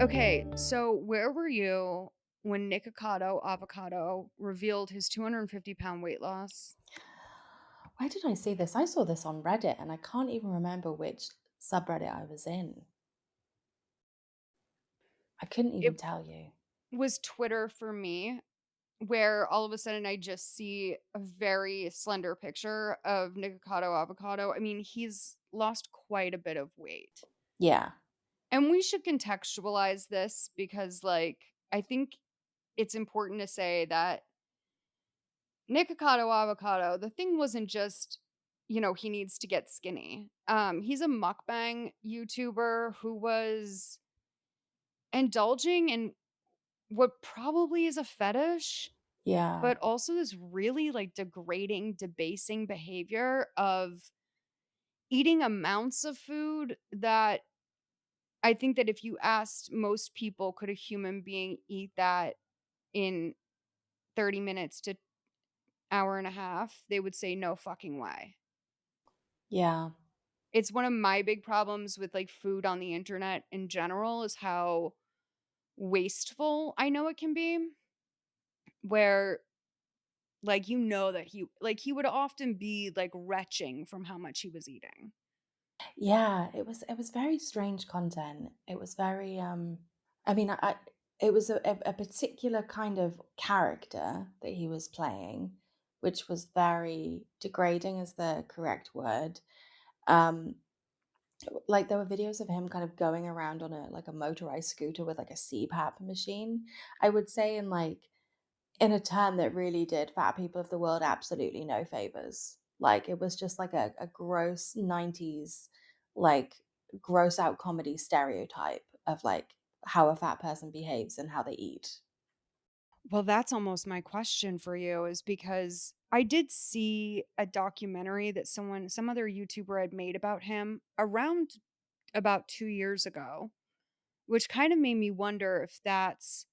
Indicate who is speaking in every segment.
Speaker 1: Okay, so where were you when Nikacado Avocado revealed his 250-pound weight loss?
Speaker 2: Where did I see this? I saw this on Reddit and I can't even remember which subreddit I was in. I couldn't even
Speaker 1: It
Speaker 2: tell you.
Speaker 1: was Twitter for me, where all of a sudden I just see a very slender picture of Nikacado Avocado. I mean, he's lost quite a bit of weight.
Speaker 2: Yeah.
Speaker 1: And we should contextualize this because, like, I think it's important to say that Nikocado Avocado, the thing wasn't just, he needs to get skinny. He's a mukbang YouTuber who was indulging in what probably is a fetish,
Speaker 2: Yeah.
Speaker 1: but also this really like degrading, debasing behavior of eating amounts of food that I think that if you asked most people, could a human being eat that in 30 minutes to hour and a half, they would say no fucking way.
Speaker 2: Yeah.
Speaker 1: It's one of my big problems with, like, food on the internet in general is how wasteful I know it can be, where, like, that he would often be, like, retching from how much he was eating.
Speaker 2: Yeah. It was very strange content. It was very I mean I it was a particular kind of character that he was playing, which was very degrading is the correct word. Um like there were videos of him kind of going around on a motorized scooter with like a CPAP machine. I would say in a term that really did fat people of the world absolutely no favors. Like it was just like a gross 90s, like gross out comedy stereotype of like how a fat person behaves and how they eat.
Speaker 1: Well, that's almost my question for you is because I did see a documentary that some other YouTuber had made about him around about 2 years ago, which kind of made me wonder if that's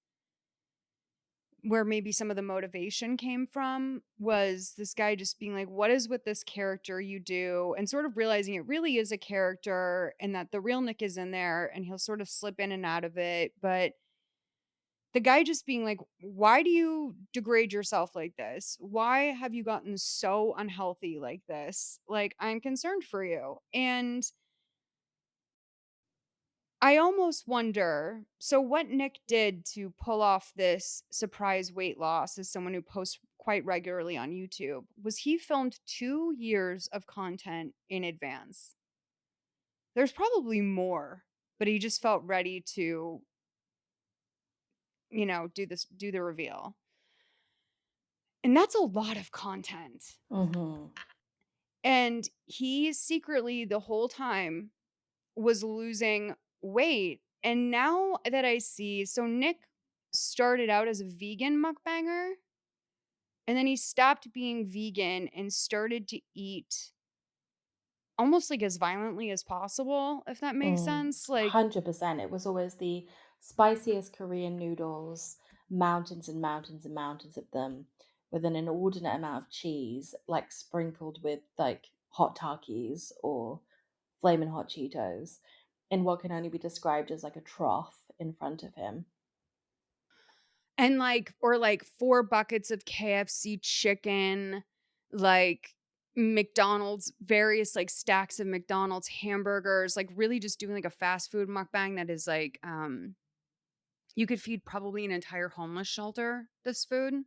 Speaker 1: where maybe some of the motivation came from, was this guy just being like, "What is with this character you do?" And sort of realizing it really is a character and that the real Nick is in there and he'll sort of slip in and out of it, but the guy just being like, "Why do you degrade yourself like this? Why have you gotten so unhealthy like this? Like, I'm concerned for you." And I almost wonder, so what Nick did to pull off this surprise weight loss as someone who posts quite regularly on YouTube was he filmed 2 years of content in advance. There's probably more, but he just felt ready to, do the reveal. And that's a lot of content.
Speaker 2: Mhm.
Speaker 1: And he secretly the whole time was losing weight. And now that I see, so Nick started out as a vegan mukbanger and then he stopped being vegan and started to eat almost like as violently as possible, if that makes
Speaker 2: Mm.
Speaker 1: sense. Like,
Speaker 2: 100%. It was always the spiciest Korean noodles, mountains and mountains and mountains of them, with an inordinate amount of cheese, like sprinkled with like hot Takis or flaming hot Cheetos, in what can only be described as like a trough in front of him.
Speaker 1: and like, or like 4 buckets of KFC chicken, like McDonald's, various like stacks of McDonald's hamburgers, like really just doing like a fast food mukbang that is like, you could feed probably an entire homeless shelter this food.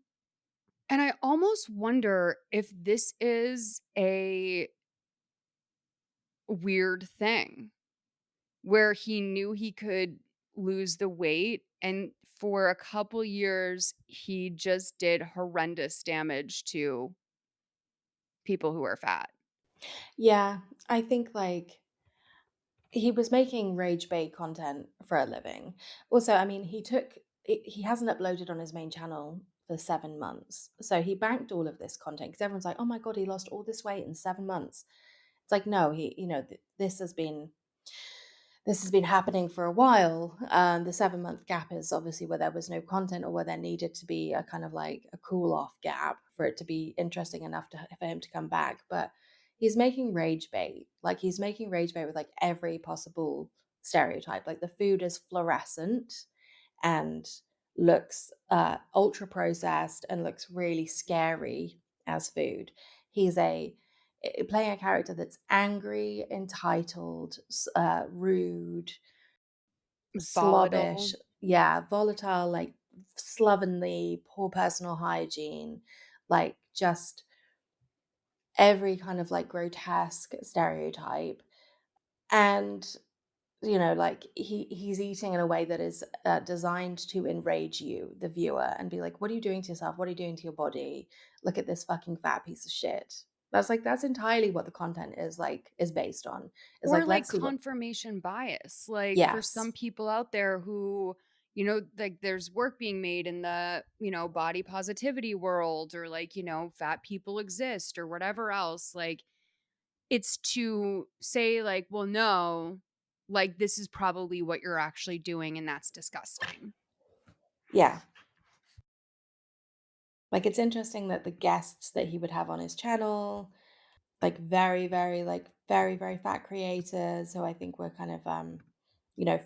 Speaker 1: And I almost wonder if this is a weird thing where he knew he could lose the weight and for a couple years he just did horrendous damage to people who are fat.
Speaker 2: Yeah, I think like he was making rage bait content for a living. Also, I mean, he hasn't uploaded on his main channel for 7 months. So he banked all of this content because everyone's like, oh my God, he lost all this weight in 7 months. It's like, no, this has been happening for a while. The 7 month gap is obviously where there was no content or where there needed to be a kind of like a cool off gap for it to be interesting enough for him to come back. But he's making rage bait. Like he's making rage bait with like every possible stereotype. Like the food is fluorescent and looks ultra processed and looks really scary as food. He's playing a character that's angry, entitled, rude, slobbish,
Speaker 1: Volatile.
Speaker 2: yeah, volatile, like slovenly, poor personal hygiene, like just every kind of like grotesque stereotype. And like he's eating in a way that is designed to enrage you, the viewer, and be like, "What are you doing to yourself? What are you doing to your body? Look at this fucking fat piece of shit." That's entirely what the content is based on. Is
Speaker 1: Or
Speaker 2: like,
Speaker 1: like
Speaker 2: let's see what.
Speaker 1: confirmation bias. Like for some
Speaker 2: Yes,
Speaker 1: people out there who, like there's work being made in the, body positivity world, or like, fat people exist or whatever else. Like it's to say like, well, no, like this is probably what you're actually doing and that's disgusting.
Speaker 2: yeah. Like it's interesting that the guests that he would have on his channel, like very, very fat creators who I think were kind of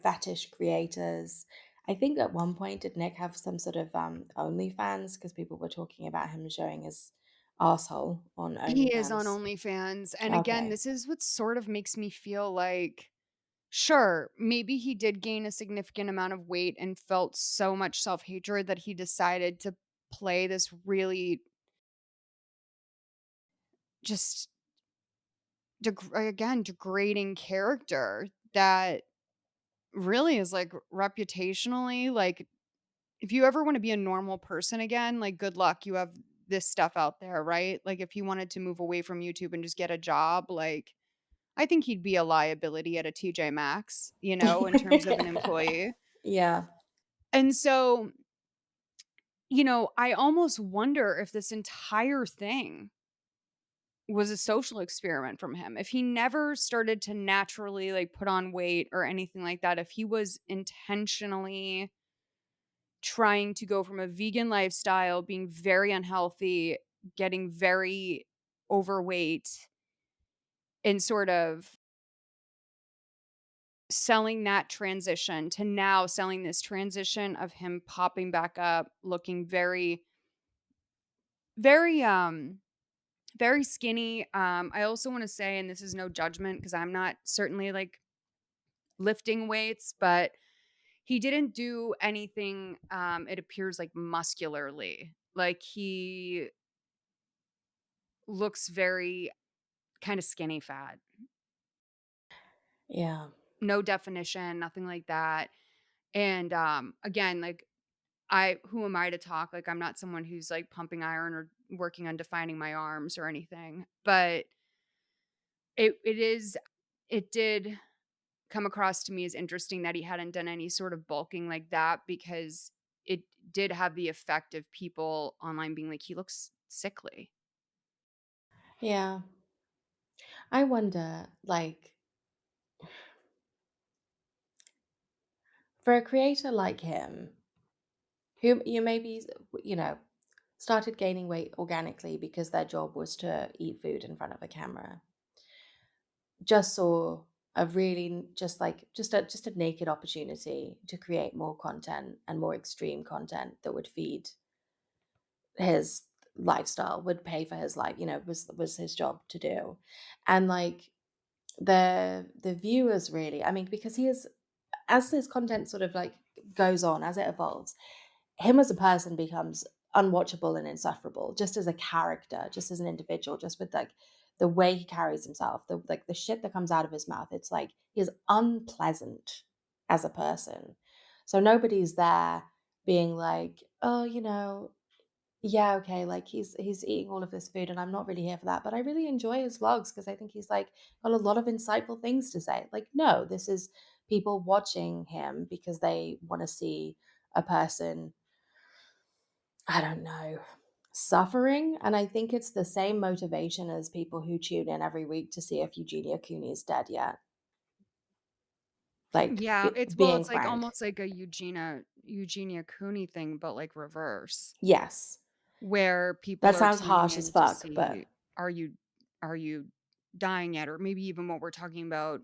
Speaker 2: fetish creators. I think at one point did Nick have some sort of OnlyFans because people were talking about him showing his asshole on
Speaker 1: He is on
Speaker 2: OnlyFans.
Speaker 1: OnlyFans. And again,
Speaker 2: Okay.
Speaker 1: this is what sort of makes me feel like, sure, maybe he did gain a significant amount of weight and felt so much self-hatred that he decided to play this really just again, degrading character that really is like reputationally, like if you ever want to be a normal person again, like good luck. You have this stuff out there, right? Like if he wanted to move away from YouTube and just get a job, like I think he'd be a liability at a TJ Maxx, in terms of an employee.
Speaker 2: Yeah.
Speaker 1: And so, I almost wonder if this entire thing was a social experiment from him. If he never started to naturally like put on weight or anything like that, if he was intentionally trying to go from a vegan lifestyle, being very unhealthy, getting very overweight, and sort of selling that transition to now selling this transition of him popping back up, looking very, very, very skinny. I also want to say, and this is no judgment because I'm not certainly like lifting weights, but he didn't do anything, it appears like muscularly. Like he looks very kind of skinny fat.
Speaker 2: Yeah.
Speaker 1: No definition, nothing like that. And again, like who am I to talk? Like I'm not someone who's like pumping iron or working on defining my arms or anything. But it did come across to me as interesting that he hadn't done any sort of bulking like that because it did have the effect of people online being like, "He looks sickly."
Speaker 2: Yeah. I wonder, like, for a creator like him, who you maybe, you know, started gaining weight organically because their job was to eat food in front of a camera, just saw a really just a naked opportunity to create more content and more extreme content that would feed his lifestyle, would pay for his life, was his job to do. And like the viewers really, I mean, because he is, as this content sort of like goes on, as it evolves, him as a person becomes unwatchable and insufferable, just as a character, just as an individual, just with like the way he carries himself, the shit that comes out of his mouth. It's like he's unpleasant as a person. So nobody's there being like, oh, yeah, okay, like he's eating all of this food and I'm not really here for that, but I really enjoy his vlogs because I think he's like got a lot of insightful things to say. Like, no, this is people watching him because they want to see a person, I don't know, suffering. And I think it's the same motivation as people who tune in every week to see if Eugenia Cooney is dead yet. Like,
Speaker 1: Yeah,
Speaker 2: being
Speaker 1: it's like
Speaker 2: frank.
Speaker 1: almost like a Eugenia Cooney thing, but like reverse.
Speaker 2: Yes,
Speaker 1: Where people
Speaker 2: that
Speaker 1: are
Speaker 2: sounds
Speaker 1: tuning
Speaker 2: harsh as
Speaker 1: in to
Speaker 2: fuck, but
Speaker 1: see, are you dying yet? Or maybe even what we're talking about,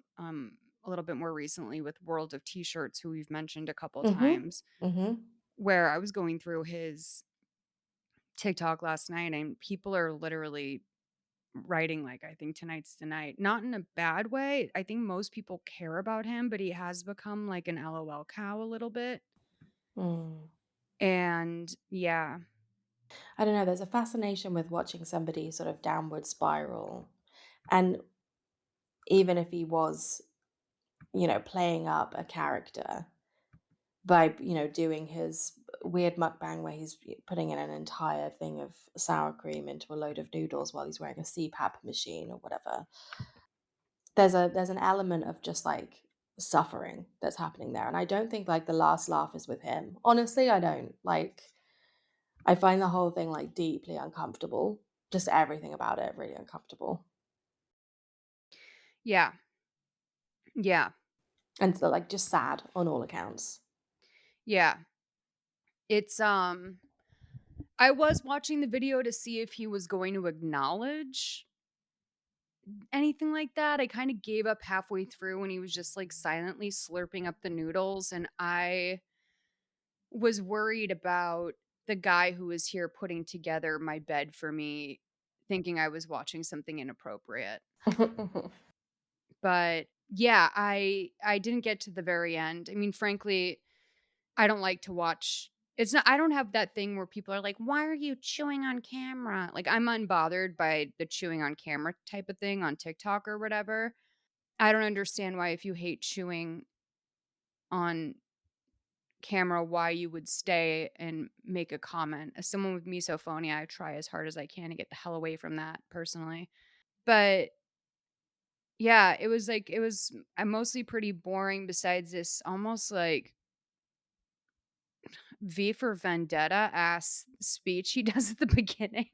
Speaker 1: a little bit more recently with World of T-shirts, who we've mentioned a couple
Speaker 2: Mhm.
Speaker 1: times,
Speaker 2: Mhm.
Speaker 1: where I was going through his TikTok last night and people are literally writing like, "I think tonight's the night." Not in a bad way. I think most people care about him, but he has become like an LOL cow a little bit.
Speaker 2: Mm.
Speaker 1: And yeah.
Speaker 2: I don't know, there's a fascination with watching somebody sort of downward spiral, and even if he was, playing up a character by, doing his weird mukbang where he's putting in an entire thing of sour cream into a load of noodles while he's wearing a CPAP machine or whatever. There's an element of just, like, suffering that's happening there, and I don't think, like, the last laugh is with him. Honestly, I don't. Like, I find the whole thing, like, deeply uncomfortable. Just everything about it really uncomfortable.
Speaker 1: Yeah. Yeah.
Speaker 2: And so, like, just sad on all accounts.
Speaker 1: Yeah. It's, I was watching the video to see if he was going to acknowledge anything like that. I kinda gave up halfway through when he was just, like, silently slurping up the noodles, and I was worried about the guy who was here putting together my bed for me, thinking I was watching something inappropriate. But, yeah, I didn't get to the very end. I mean, frankly, I don't like to watch it's not I don't have that thing where people are like, "Why are you chewing on camera?" Like, I'm unbothered by the chewing on camera type of thing on TikTok or whatever. I don't understand why if you hate chewing on camera, why you would stay and make a comment. As someone with misophonia, I try as hard as I can to get the hell away from that personally. But yeah, it was mostly pretty boring besides this almost like V for Vendetta ass speech he does at the beginning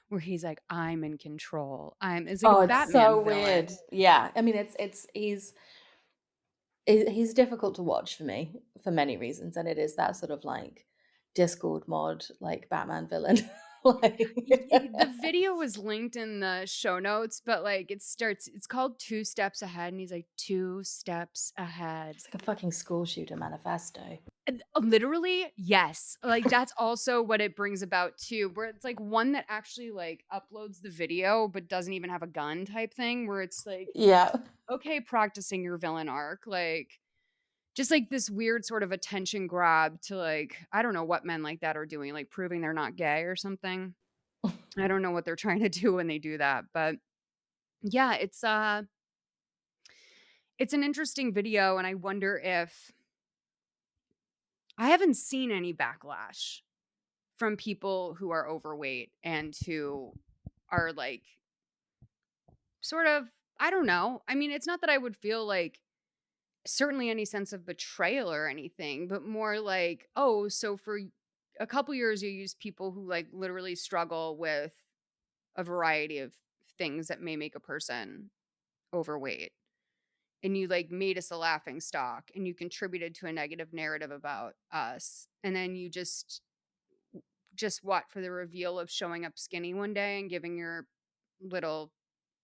Speaker 1: where he's like, "I'm in control. It's like a
Speaker 2: Oh, it's
Speaker 1: Batman
Speaker 2: so weird.
Speaker 1: villain.
Speaker 2: Yeah, I mean, it's he's difficult to watch for me for many reasons, and it is that sort of, like, Discord mod, like, Batman villain. Like
Speaker 1: The video was linked in the show notes, but, like, it's called 2 Steps Ahead, and he's like, "2 steps ahead."
Speaker 2: It's like a fucking school shooter manifesto.
Speaker 1: And, literally, yes. Like, that's also what it brings about too, where it's, like, one that actually, like, uploads the video, but doesn't even have a gun type thing, where it's like,
Speaker 2: Yeah.
Speaker 1: okay, practicing your villain arc, like, just, like, this weird sort of attention grab to, like I don't know what men like that are doing, like, proving they're not gay or something. I don't know what they're trying to do when they do that, but yeah, it's an interesting video, and I wonder if I haven't seen any backlash from people who are overweight and who are, like, sort of I don't know. I mean, it's not that I would feel, like, certainly any sense of betrayal or anything, but more like, "Oh, so for a couple years, you use people who, like, literally struggle with a variety of things that may make a person overweight, and you, like, made us a laughing stock, and you contributed to a negative narrative about us, and then you just what, for the reveal of showing up skinny one day and giving your little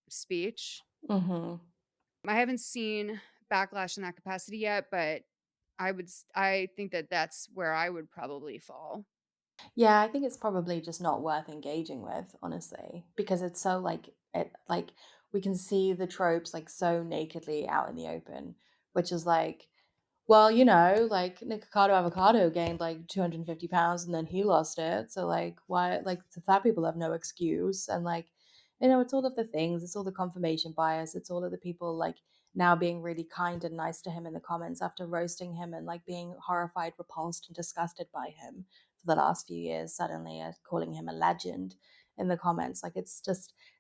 Speaker 1: speech."
Speaker 2: Mhm.
Speaker 1: I haven't seen backlash in that capacity yet, but I think that that's where I would probably fall.
Speaker 2: Yeah, I think it's probably just not worth engaging with, honestly, because it's so, like, we can see the tropes, like, so nakedly out in the open, which is like, well, like, Nikacado Avocado gained, like, 250 pounds and then he lost it, so, like, why, like, the fat people have no excuse, and, like, it's all of the things, it's all the confirmation bias, it's all of the people, like, now being really kind and nice to him in the comments after roasting him and, like, being horrified, repulsed, and disgusted by him for the last few years, suddenly calling him a legend in the comments. Like, it's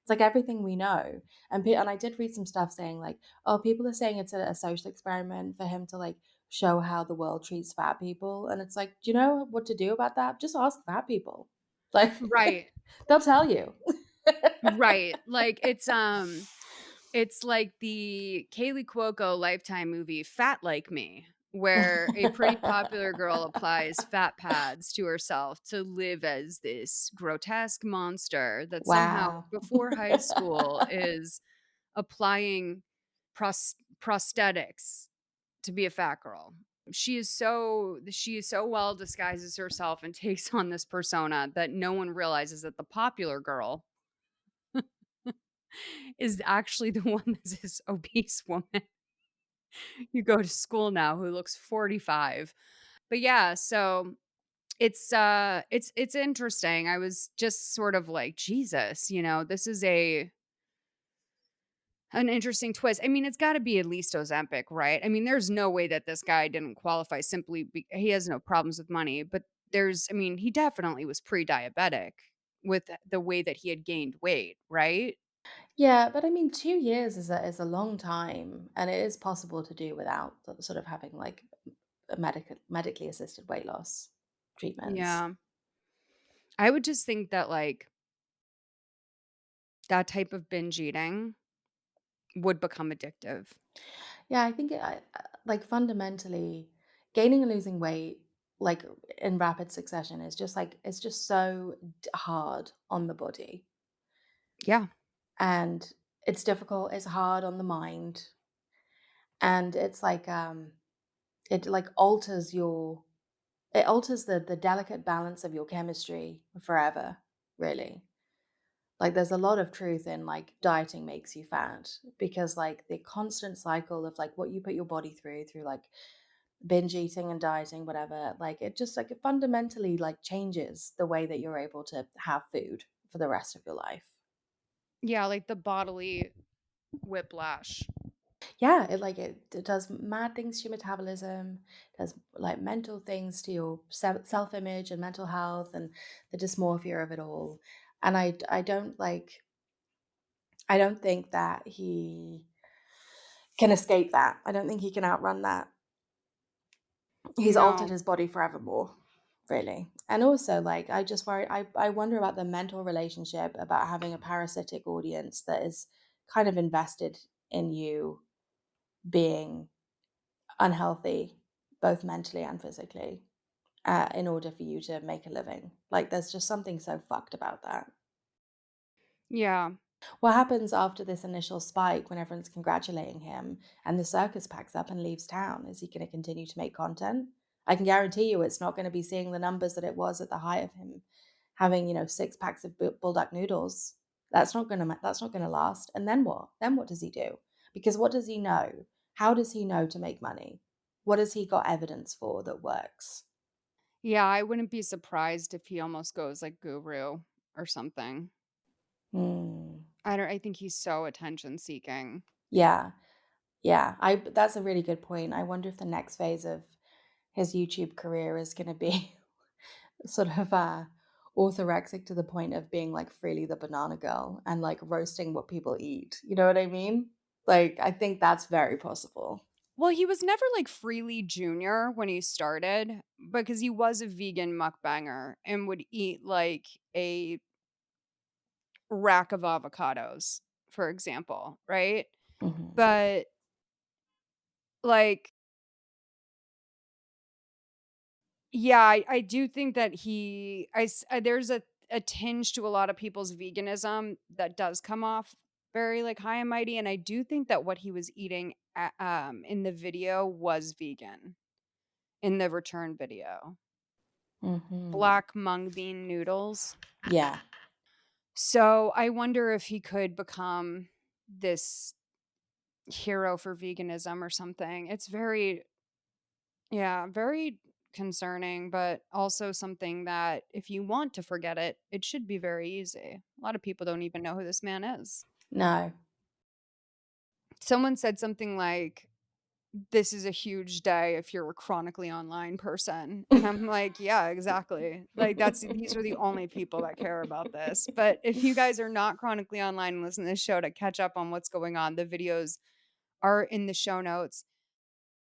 Speaker 2: like everything we know. And I did read some stuff saying, like, oh, people are saying it's a social experiment for him to, like, show how the world treats fat people. And it's like, do you know what to do about that? Just ask fat people. Like,
Speaker 1: Right.
Speaker 2: they'll tell you.
Speaker 1: Right. Like, it's like the Kaylee Cuoco Lifetime movie, Fat Like Me, where a pretty popular girl applies fat pads to herself to live as this grotesque monster that somehow
Speaker 2: Wow.
Speaker 1: before high school is applying prosthetics to be a fat girl. She is so well disguises herself and takes on this persona that no one realizes that the popular girl is actually the one that's this obese woman you go to school now who looks 45. But yeah, so it's interesting. I was just sort of like, Jesus, this is an interesting twist. I mean, it's gotta be at least Ozempic, right? I mean, there's no way that this guy didn't qualify he has no problems with money, but I mean, he definitely was pre-diabetic with the way that he had gained weight, right?
Speaker 2: Yeah, but I mean, 2 years is a long time, and it is possible to do without sort of having, like, a medically assisted weight loss treatments.
Speaker 1: Yeah. I would just think that, like, that type of binge eating would become addictive.
Speaker 2: Yeah, I think like, fundamentally, gaining and losing weight, like, in rapid succession is just, like it's just so hard on the body,
Speaker 1: Yeah.
Speaker 2: and it's difficult, it's hard on the mind, and it's like, it, like, alters the delicate balance of your chemistry forever, really. Like, there's a lot of truth in, like, dieting makes you fat because, like, the constant cycle of, like, what you put your body through, like, binge eating and dieting, whatever, like, it just, like, it fundamentally, like, changes the way that you're able to have food for the rest of your life.
Speaker 1: Yeah, like the bodily whiplash.
Speaker 2: Yeah, it does mad things to your metabolism, does, like, mental things to your self-image and mental health and the dysmorphia of it all, and I don't think that he can escape that. I don't think he can outrun that. He's altered
Speaker 1: No.
Speaker 2: his body forevermore, really. And also, like, I just worry I wonder about the mental relationship about having a parasitic audience that is kind of invested in you being unhealthy, both mentally and physically, in order for you to make a living. Like, there's just something so fucked about that.
Speaker 1: Yeah.
Speaker 2: What happens after this initial spike when everyone's congratulating him and the circus packs up and leaves town? Is he going to continue to make content? I can guarantee you it's not going to be seeing the numbers that it was at the height of him having, 6 packs of bulldog noodles. That's not going to last. And then what? Then what does he do? Because what does he know? How does he know to make money? What has he got evidence for that works?
Speaker 1: Yeah, I wouldn't be surprised if he almost goes like guru or something.
Speaker 2: Hmm.
Speaker 1: I think he's so attention seeking.
Speaker 2: Yeah. Yeah, I that's a really good point. I wonder if the next phase of his YouTube career is gonna be sort of, orthorexic to the point of being, like, Freely the Banana Girl and, like, roasting what people eat, you know what I mean? Like, I think that's very possible.
Speaker 1: Well, he was never like Freely Junior when he started because he was a vegan mukbanger and would eat like a rack of avocados, for example, right?
Speaker 2: Mhm,
Speaker 1: But like, yeah, I do think that there's a tinge to a lot of people's veganism that does come off very like high and mighty, and I do think that what he was eating in the video was vegan in the return video.
Speaker 2: mhm.
Speaker 1: Black mung bean noodles.
Speaker 2: Yeah.
Speaker 1: So I wonder if he could become this hero for veganism or something. It's very concerning, but also something that if you want to forget it, it should be very easy. A lot of people don't even know who this man is.
Speaker 2: No.
Speaker 1: Someone said something like, this is a huge day if you're a chronically online person. And I'm like, yeah, exactly. Like these are the only people that care about this. But if you guys are not chronically online and listen to this show to catch up on what's going on, the videos are in the show notes.